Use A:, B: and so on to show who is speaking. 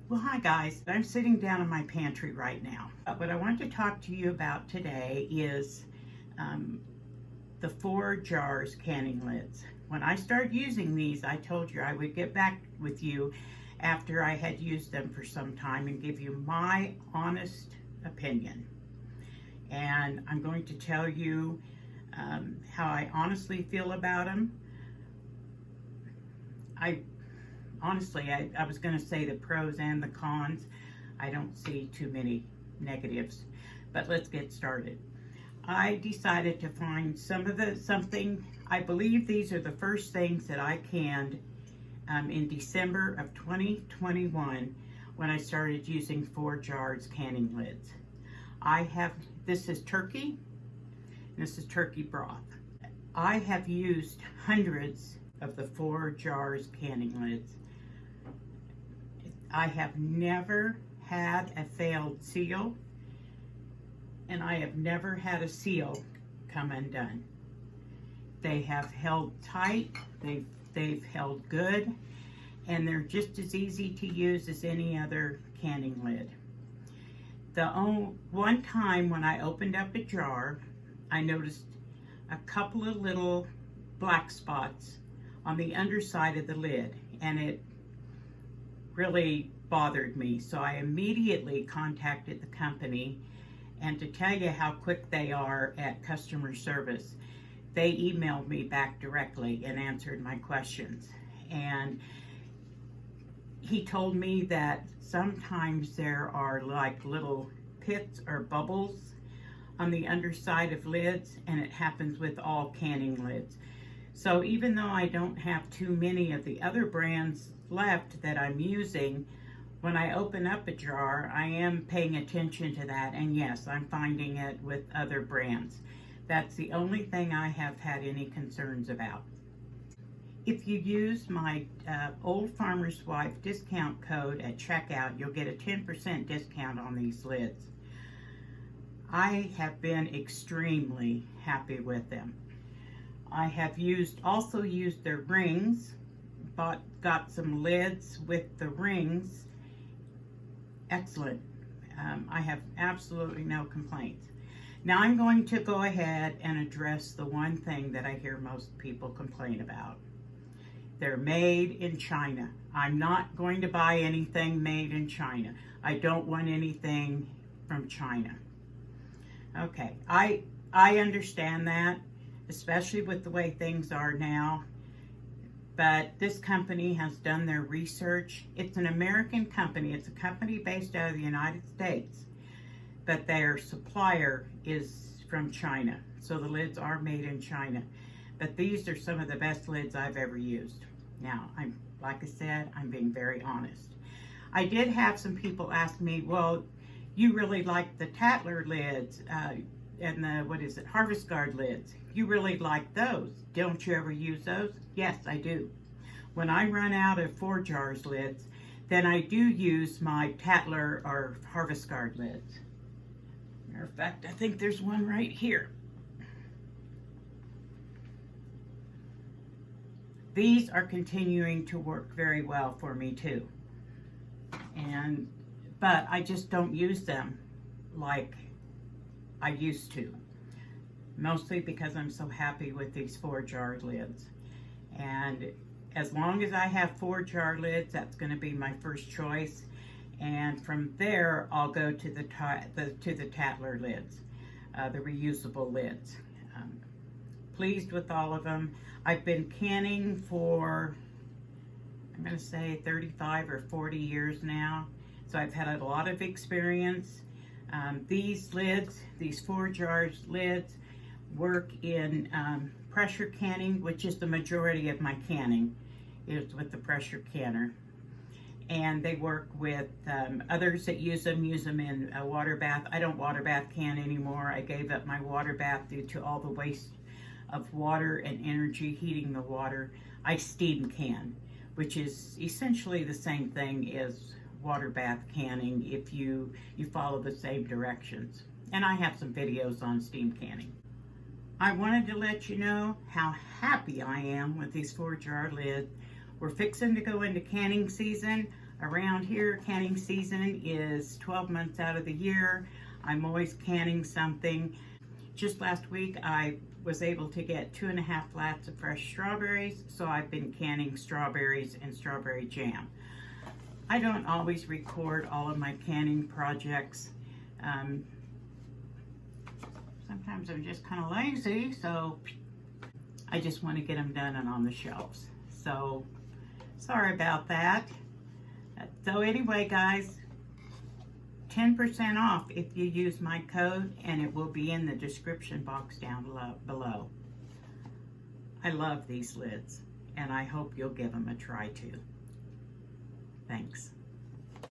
A: Well, hi guys. I'm sitting down in my pantry right now. What I want to talk to you about today is the ForJars canning lids. When I started using these, I told you I would get back with you after I had used them for some time and give you my honest opinion. And I'm going to tell you how I honestly feel about them. Honestly, I was going to say the pros and the cons. I don't see too many negatives, but let's get started. I decided to find something. I believe these are the first things that I canned in December of 2021 when I started using ForJars canning lids. This is turkey, and this is turkey broth. I have used hundreds of the ForJars canning lids. I have never had a failed seal, and I have never had a seal come undone. They have held tight, they've held good, and they're just as easy to use as any other canning lid. One time when I opened up a jar, I noticed a couple of little black spots on the underside of the lid, and it really bothered me. So I immediately contacted the company, and to tell you how quick they are at customer service, they emailed me back directly and answered my questions. And he told me that sometimes there are like little pits or bubbles on the underside of lids, and it happens with all canning lids. So even though I don't have too many of the other brands left that I'm using, when I open up a jar, I am paying attention to that, and yes, I'm finding it with other brands. That's the only thing I have had any concerns about. If you use my Old Farmer's Wife discount code at checkout, you'll get a 10% discount on these lids. I have been extremely happy with them. I have also used their rings, got some lids with the rings. Excellent. I have absolutely no complaints. Now I'm going to go ahead and address the one thing that I hear most people complain about. They're made in China. I'm not going to buy anything made in China. I don't want anything from China. Okay, I understand that, especially with the way things are now. But this company has done their research. It's an American company. It's a company based out of the United States, but their supplier is from China. So the lids are made in China. But these are some of the best lids I've ever used. Now, like I said, I'm being very honest. I did have some people ask me, well, you really like the Tatler lids and the, Harvest Guard lids. You really like those. Don't you ever use those? Yes, I do. When I run out of ForJars lids, then I do use my Tatler or Harvest Guard lids. Matter of fact, I think there's one right here. These are continuing to work very well for me too. But I just don't use them like I used to. Mostly because I'm so happy with these ForJars lids. And as long as I have ForJars lids, that's going to be my first choice. And from there, I'll go to the Tatler lids, the reusable lids. Pleased with all of them. I've been canning for, I'm going to say 35 or 40 years now. So I've had a lot of experience. These lids, these ForJars lids, work in pressure canning, which is the majority of my canning is with the pressure canner. And they work with others that use them in a water bath. I don't water bath can anymore. I gave up my water bath due to all the waste of water and energy heating the water. I steam can, which is essentially the same thing as water bath canning if you follow the same directions. And I have some videos on steam canning. I wanted to let you know how happy I am with these ForJars lids. We're fixing to go into canning season. Around here, canning season is 12 months out of the year. I'm always canning something. Just last week, I was able to get 2.5 flats of fresh strawberries, so I've been canning strawberries and strawberry jam. I don't always record all of my canning projects. Sometimes I'm just kind of lazy, so I just want to get them done and on the shelves. So, sorry about that. So anyway, guys, 10% off if you use my code, and it will be in the description box down below. I love these lids, and I hope you'll give them a try too. Thanks.